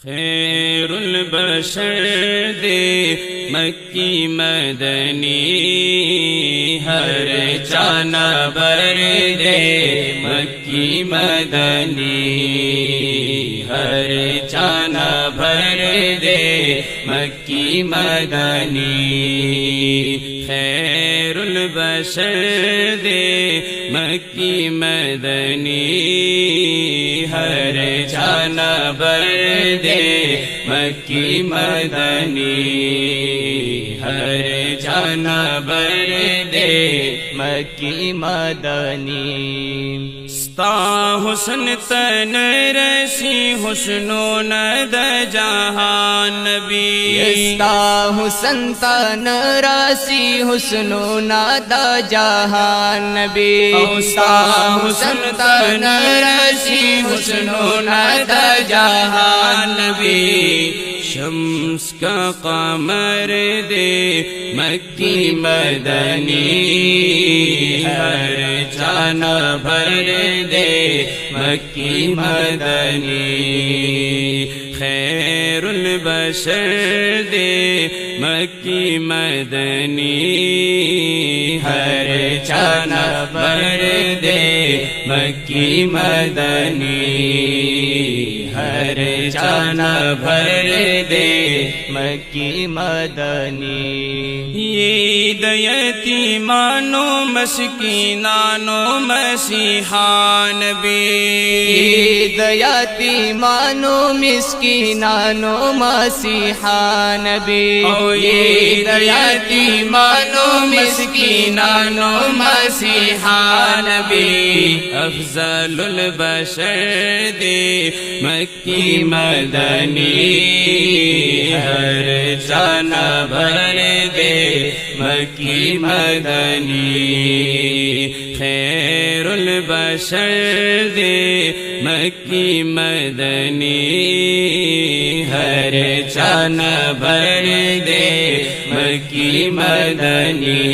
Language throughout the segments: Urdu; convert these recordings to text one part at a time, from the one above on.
خیر البشر دے مکی مدنی، ہر جانور دے مکی مدنی، ہر جانور دے مکی مدنی، خیر البشر دے مکی مدنی، ہر جانور دے مکی مدنی، ہر جانور دے مکی مدنی، ستا حسن تن رسی حسن و ند جہان نبی، ستا حسن تن رسی حسن و ند جہان نبی، ستا حسن تن رسی حسن و ند جہان نبی، شمس کا قمر دے مکی مدنی، ہر جانور دے مکی مدنی، خیر البشر دے مکی مدنی، ہر جانور دے مکی مدنی، ہر جانور دے مکی مدنی، عید یتیمانو مسکینانو مسیحان نبی، عید یتیمانو مسکینانو مسیحان نبی، عید یتیمانو مسکینانو مسیحان نبی، افضل البشر دے مکی مدنی، ہر جانور دے مکی مدنی، خیر البشر دے مکی مدنی، ہر جانور دے مکی مدنی،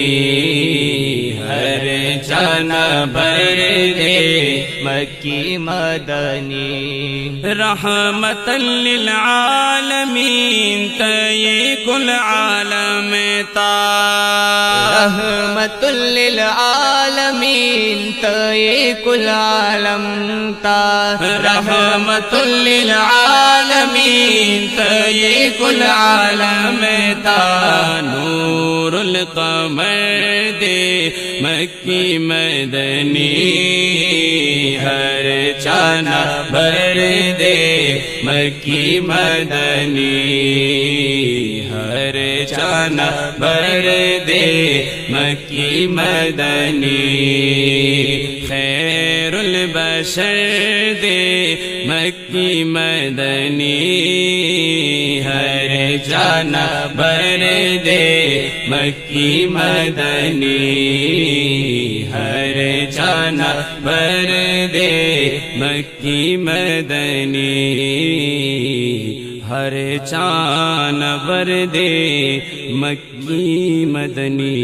ہر جانور دے مکی مدنی، رحمت للعالمین تے کل عالم تا، رحمت للعالمین تے کل عالم تا، رحمت للعالمین تے کل عالم تا، نور القمر دے مکی مدنی، ہر جانور دے مکی مدنی، ہر جانور دے مکی مدنی، خیر البشر دے مکی مدنی، ہر جانور دے مکی مدنی، ہر جانور دے مکی مدنی، ہر جانور دے مکی مدنی۔